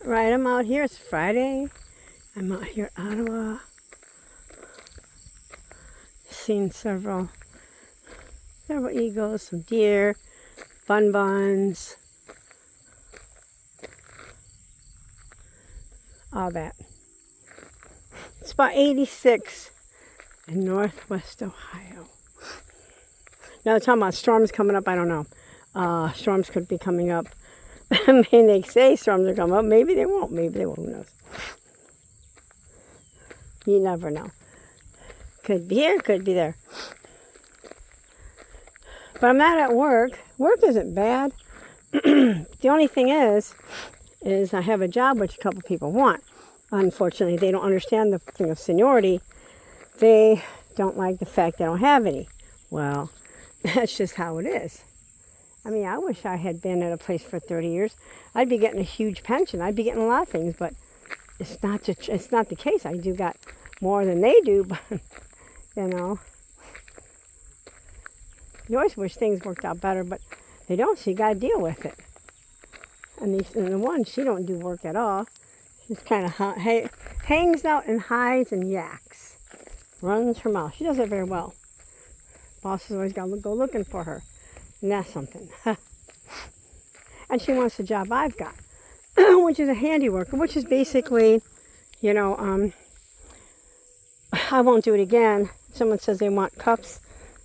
Right, I'm out here. It's Friday. I'm out here at Ottawa. Seen several eagles, some deer, buns, all that. It's about 86 in northwest Ohio. Now they're talking about storms coming up. I don't know. Storms could be coming up. I mean, they say storms are coming up. Maybe they won't. Maybe they won't. Who knows? You never know. Could be here, could be there. But I'm not at work. Work isn't bad. The only thing is I have a job which a couple people want. Unfortunately, they don't understand the thing of seniority. They don't like the fact they don't have any. Well, that's just how it is. I mean, I wish I had been at a place for 30 years. I'd be getting a huge pension. I'd be getting a lot of things, but it's not the case. I do got more than they do, but, you know. You always wish things worked out better, but they don't, so you got to deal with it. And the one, she don't do work at all. She's kind of hangs out and hides and yaks. Runs her mouth. She does it very well. Boss has always got to go looking for her. And that's something. And she wants the job I've got, which is a handy worker, which is basically, you know, I won't do it again. Someone says they want cups.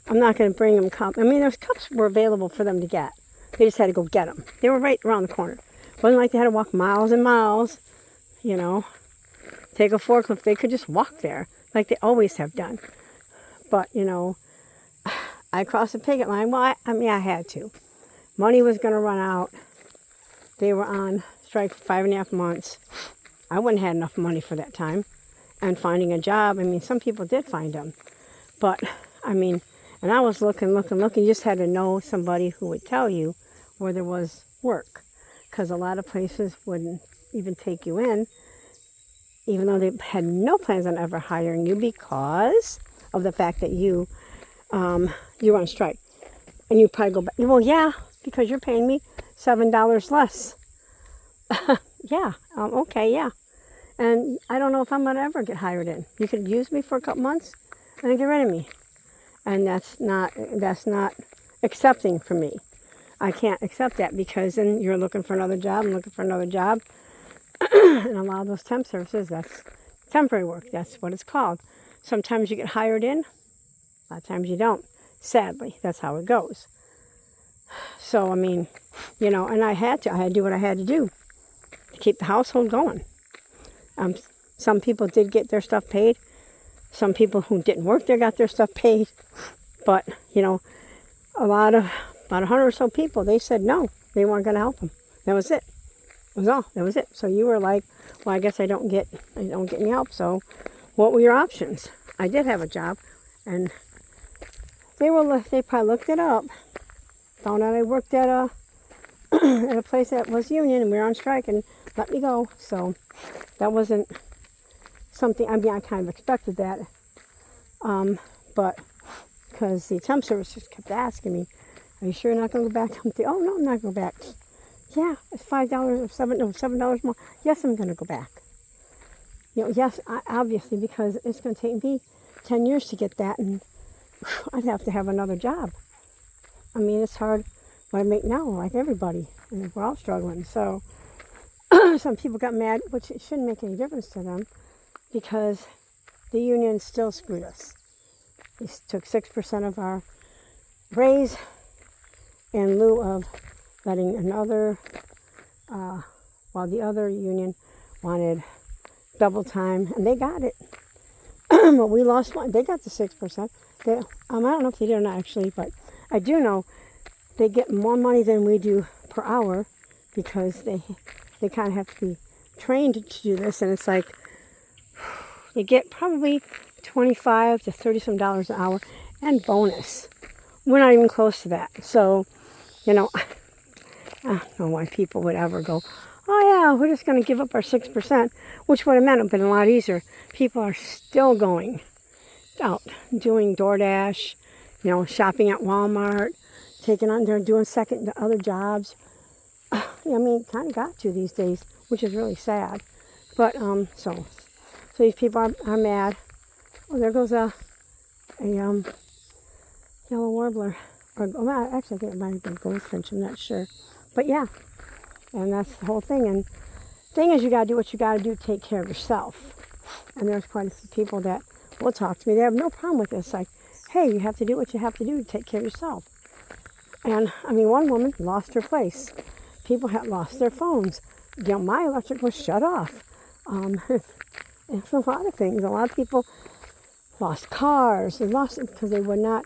I'm not going to bring them cups. I mean, those cups were available for them to get. They just had to go get them. They were right around the corner. It wasn't like they had to walk miles and miles, you know, take a forklift. They could just walk there like they always have done. But, you know, I crossed the picket line. Well, I had to. Money was going to run out. They were on strike for 5.5 months. I wouldn't have had enough money for that time. And finding a job, I mean, some people did find them. But, I mean, and I was looking. You just had to know somebody who would tell you where there was work. Because a lot of places wouldn't even take you in, even though they had no plans on ever hiring you because of the fact that you were on strike. And you probably go back, well, yeah, because you're paying me $7 less. Yeah, okay, yeah. And I don't know if I'm going to ever get hired in. You could use me for a couple months and then get rid of me. And that's not accepting for me. I can't accept that because then you're looking for another job and looking for another job. And a lot of those temp services, that's temporary work. That's what it's called. Sometimes you get hired in. A lot of times you don't. Sadly, that's how it goes. So, I mean, you know, and I had to do what I had to do to keep the household going. Some people did get their stuff paid. Some people who didn't work there got their stuff paid. But, you know, about 100 or so people, they said no. They weren't going to help them. That was it. That was all. That was it. So you were like, well, I guess I don't get any help. So what were your options? I did have a job, and they probably looked it up, found out I worked at a place that was union, and we were on strike, and let me go. So that wasn't something. I mean, I kind of expected that, but because the temp service just kept asking me, "Are you sure you're not going to go back?" I'm thinking, "Oh no, I'm not going to go back." Yeah, it's $5 or $7 more. Yes, I'm going to go back. You know, yes, obviously, because it's going to take me 10 years to get that, and I'd have to have another job. I mean, it's hard what I make now, like everybody, and we're all struggling. So some people got mad, which it shouldn't make any difference to them, because the union still screwed us. They took 6% of our raise in lieu of letting another, while the other union wanted double time, and they got it. But we lost one. They got the 6%. I don't know if they did or not actually, but I do know they get more money than we do per hour because they kind of have to be trained to do this, and it's like they get probably $25 to $30 some an hour and bonus. We're not even close to that. So, you know, I don't know why people would ever go, oh yeah, we're just going to give up our 6%, which would have meant it would have been a lot easier. People are still going out, doing DoorDash, you know, shopping at Walmart, taking on there, doing other jobs. I mean, kind of got to these days which is really sad. But so these people are mad. Oh, there goes a yellow warbler. Or actually, I think it might have been goldfinch. I'm not sure. But yeah, and that's the whole thing. And thing is, you gotta do what you gotta do to take care of yourself. And there's quite a few people that will talk to me. They have no problem with this. Like, hey, you have to do what you have to do to take care of yourself. And I mean, one woman lost her place. People had lost their phones. You know, my electric was shut off. It's a lot of things. A lot of people lost cars. They lost it because they would not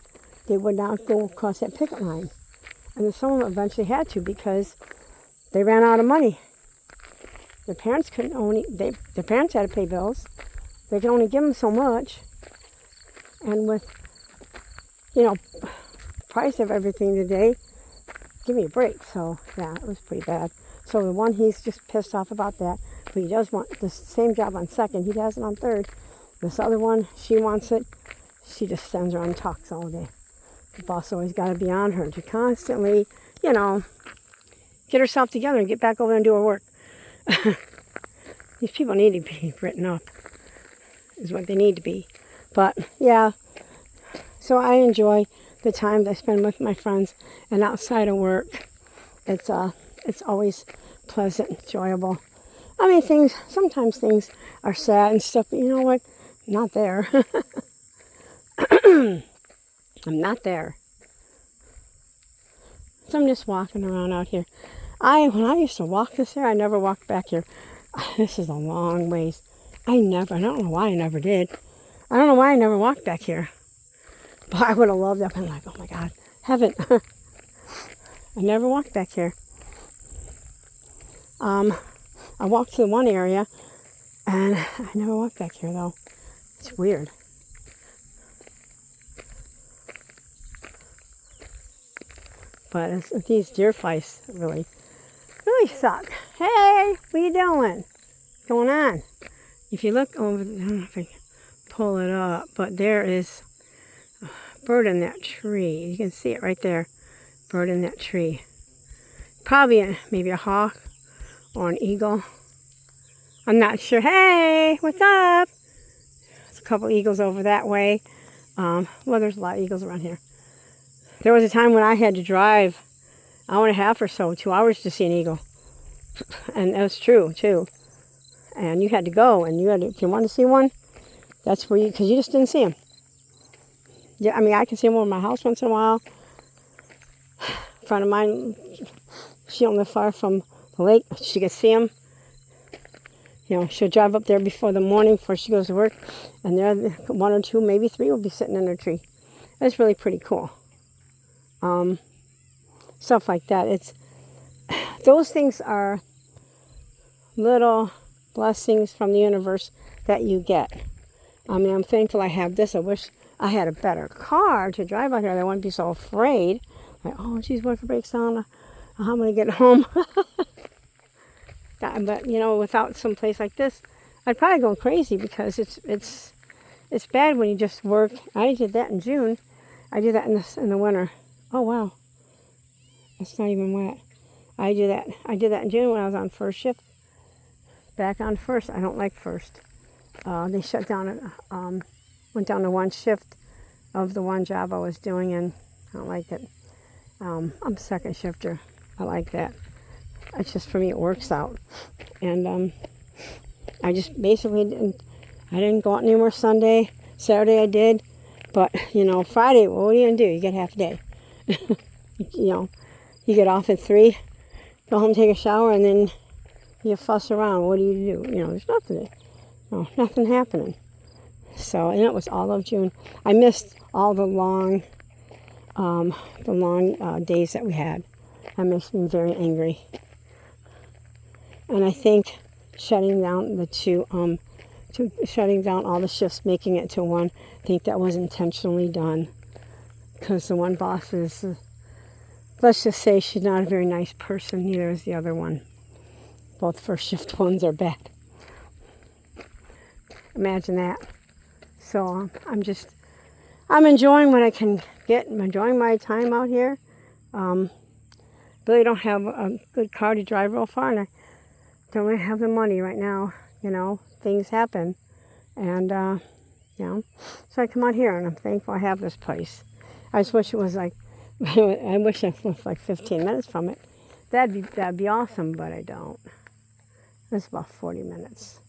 go across that picket line. And then some of them eventually had to because they ran out of money. Their parents their parents had to pay bills. They could only give them so much. And with, price of everything today, give me a break. So yeah, it was pretty bad. So the one, he's just pissed off about that, but he does want the same job on second. He has it on third. This other one, she wants it. She just stands around and talks all day. The boss always got to be on her to constantly, get herself together and get back over there and do her work. These people need to be written up, is what they need to be. But yeah, so I enjoy the time that I spend with my friends and outside of work. It's always pleasant, enjoyable. I mean, sometimes things are sad and stuff, but you know what? I'm not there. I'm not there. So I'm just walking around out here. When I used to walk this here, I never walked back here. This is a long ways. I don't know why I never did. I don't know why I never walked back here. But I would have loved that. I'm like, oh my God, heaven. I never walked back here. I walked to the one area, and I never walked back here though. It's weird. But these deer flies really suck. Hey, what are you doing? What's going on? If you look over, I don't know if I can pull it up, but there is a bird in that tree. You can see it right there. Bird in that tree. Probably maybe a hawk or an eagle. I'm not sure. Hey, what's up? There's a couple eagles over that way. Well, there's a lot of eagles around here. There was a time when I had to drive an hour and a half or so, 2 hours to see an eagle. And that was true, too. And you had to go, and if you wanted to see one, that's where because you just didn't see them. Yeah, I mean, I can see them over my house once in a while. A friend of mine, she don't live far from the lake. She could see them. She'll drive up there before the morning before she goes to work, and there, one or two, maybe three, will be sitting in her tree. It's really pretty cool. Stuff like that. Those things are little blessings from the universe that you get. I mean, I'm thankful I have this. I wish I had a better car to drive out here. I wouldn't be so afraid. Like, oh, geez, what if it breaks down? How am I going to get home? But, without some place like this, I'd probably go crazy because it's bad when you just work. I did that in June. I do that in the winter. Oh, wow. It's not even wet. I did that in June when I was on first shift. Back on first. I don't like first. They shut down, went down to one shift of the one job I was doing, and I don't like it. I'm a second shifter. I like that. It's just, for me, it works out. And I just basically didn't go out anymore Sunday. Saturday I did. But, Friday, well, what are you going to do? You get half a day. You get off at 3, go home, take a shower, and then you fuss around. What do you do? There's nothing happening. So, and it was all of June. I missed all the long days that we had. That makes me very angry. And I think shutting down shutting down all the shifts, making it to one, I think that was intentionally done. Because the one boss is, let's just say, she's not a very nice person. Neither is the other one. Both first shift ones are bad. Imagine that. So I'm enjoying what I can get. I'm enjoying my time out here. Really don't have a good car to drive real far, and don't have the money right now. You know, things happen. And, you know, so I come out here and I'm thankful I have this place. I just wish it was like, I wish I was like 15 minutes from it. That'd be awesome, but I don't. It's about 40 minutes.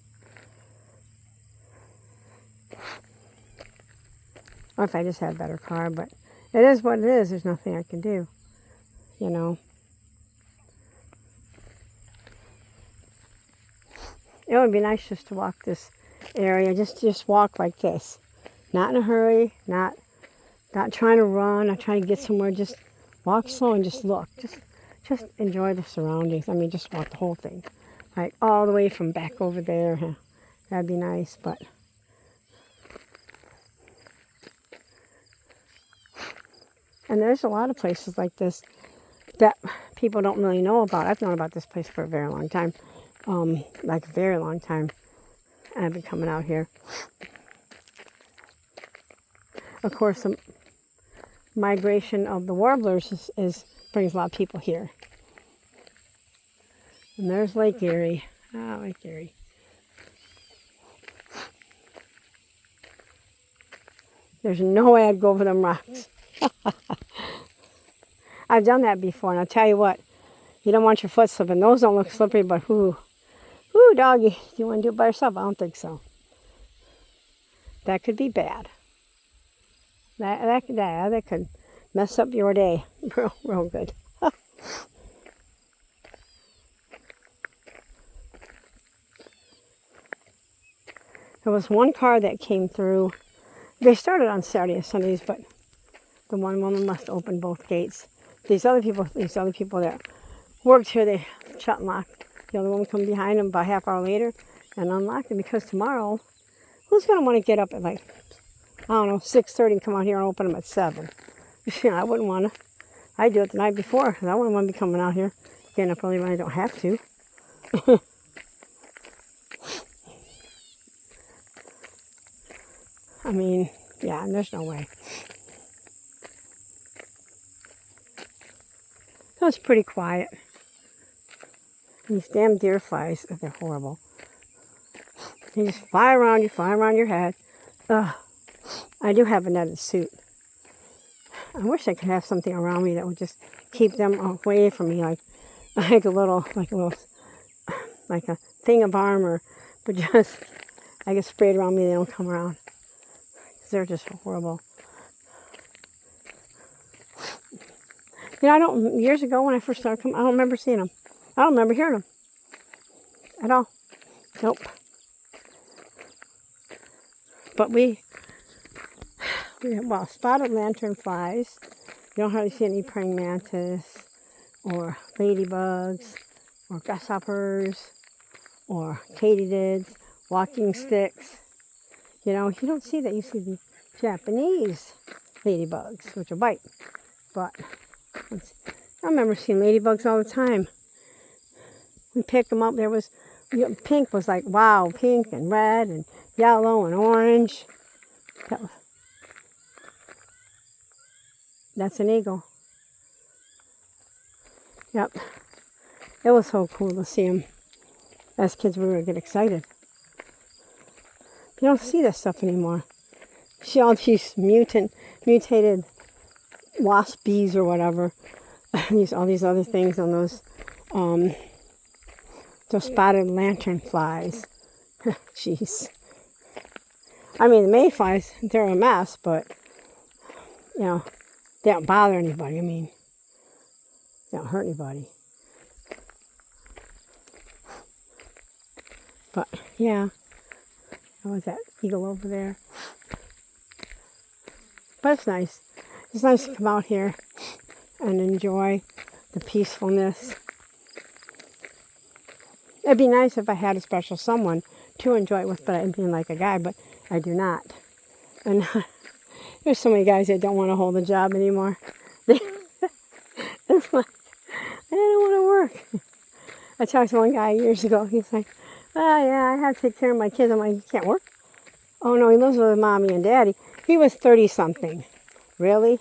Or if I just had a better car, but it is what it is. There's nothing I can do, you know. It would be nice just to walk this area, just walk like this. Not in a hurry, not trying to run, not trying to get somewhere, just walk slow and just look. Just enjoy the surroundings. I mean, just walk the whole thing. Like all the way from back over there. That'd be nice, but and there's a lot of places like this that people don't really know about. I've known about this place for a very long time. Like a very long time. And I've been coming out here. Of course, the migration of the warblers brings a lot of people here. And there's Lake Erie. Ah, Lake Erie. There's no way I'd go over them rocks. I've done that before, and I'll tell you what, you don't want your foot slipping. Those don't look slippery, but whoo, doggy, do you want to do it by yourself? I don't think so. That could be bad. That could mess up your day real good. There was one car that came through. They started on Saturday and Sundays, but the one woman must open both gates. These other people that worked here, they shut and locked. The other woman come behind them about a half hour later and unlocked them, because tomorrow, who's going to want to get up at like, I don't know, 6:30 and come out here and open them at 7? You know, I wouldn't want to. I do it the night before, because I wouldn't want to be coming out here getting up early when I don't have to. I mean, yeah, there's no way. So it's pretty quiet. These damn deer flies, they're horrible. They just fly around your head. Ugh. I do have a netted suit. I wish I could have something around me that would just keep them away from me, like a thing of armor, but just I get sprayed around me, they don't come around. They're just horrible. You know, years ago when I first started coming, I don't remember seeing them. I don't remember hearing them at all. Nope. But we have, spotted lanternflies. You don't hardly see any praying mantis or ladybugs or grasshoppers or katydids, walking sticks. You know, you don't see that. You see the Japanese ladybugs, which will bite. But I remember seeing ladybugs all the time. We picked them up. There was, pink was like, wow, pink and red and yellow and orange. That's an eagle. Yep. It was so cool to see them. As kids, we would get excited. You don't see this stuff anymore. You see all these mutated wasp bees or whatever. All these other things on those spotted lanternflies. Jeez. I mean, the mayflies, they're a mess, but, you know, they don't bother anybody. I mean, they don't hurt anybody. But, yeah. How was that eagle over there? But it's nice. It's nice to come out here and enjoy the peacefulness. It'd be nice if I had a special someone to enjoy it with, but I mean like a guy, but I do not. And there's so many guys that don't want to hold a job anymore. It's like, I don't want to work. I talked to one guy years ago. He's like, oh yeah, I have to take care of my kids. I'm like, you can't work? Oh no, he lives with mommy and daddy. He was 30-something. Really?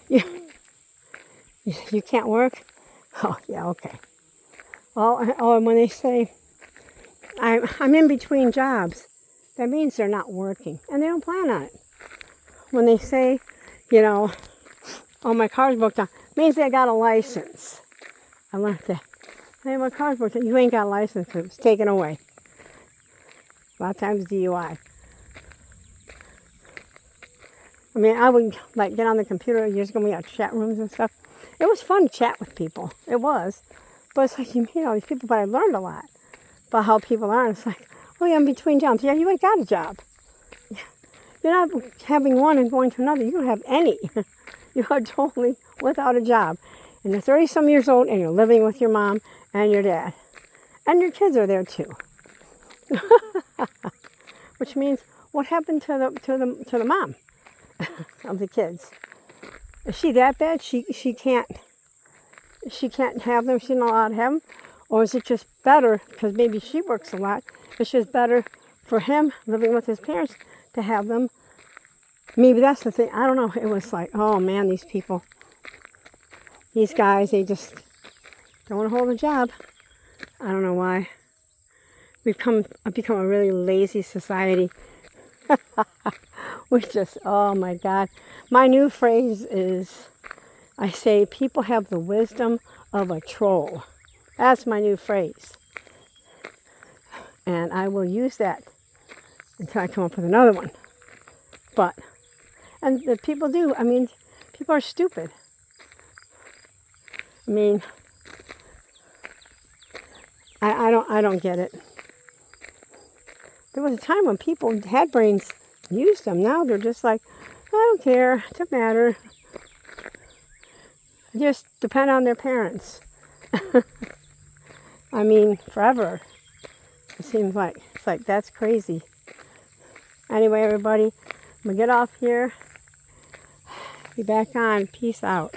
You can't work? Oh, yeah, okay. Oh, and when they say I'm in between jobs. That means they're not working, and they don't plan on it. When they say, you know, oh, my car's booked on, it means they got a license. I learned that. Hey, my car's booked on. You ain't got a license. It was taken away. A lot of times DUI. I mean, I would like get on the computer years ago. We had chat rooms and stuff. It was fun to chat with people. It was. But it's like you meet all these people, but I learned a lot about how people are. And it's like, oh yeah, I'm between jobs. Yeah, you ain't got a job. You're not having one and going to another. You don't have any. You are totally without a job. And you're 30-some years old and you're living with your mom and your dad. And your kids are there too. Which means, what happened to the mom of the kids? Is she that bad? She can't have them. She's not allowed to have them, or is it just better because maybe she works a lot? It's just better for him living with his parents to have them. Maybe that's the thing. I don't know. It was like, oh man, these people, these guys, they just don't want to hold a job. I don't know why. I've become a really lazy society. We just, oh my God. My new phrase is, I say, people have the wisdom of a troll. That's my new phrase. And I will use that until I come up with another one. And the people do. I mean, people are stupid. I mean, I don't get it. There was a time when people had brains, used them. Now they're just like, I don't care, it doesn't matter. They just depend on their parents. I mean, forever. It seems like. It's like, that's crazy. Anyway, everybody, I'm going to get off here. Be back on. Peace out.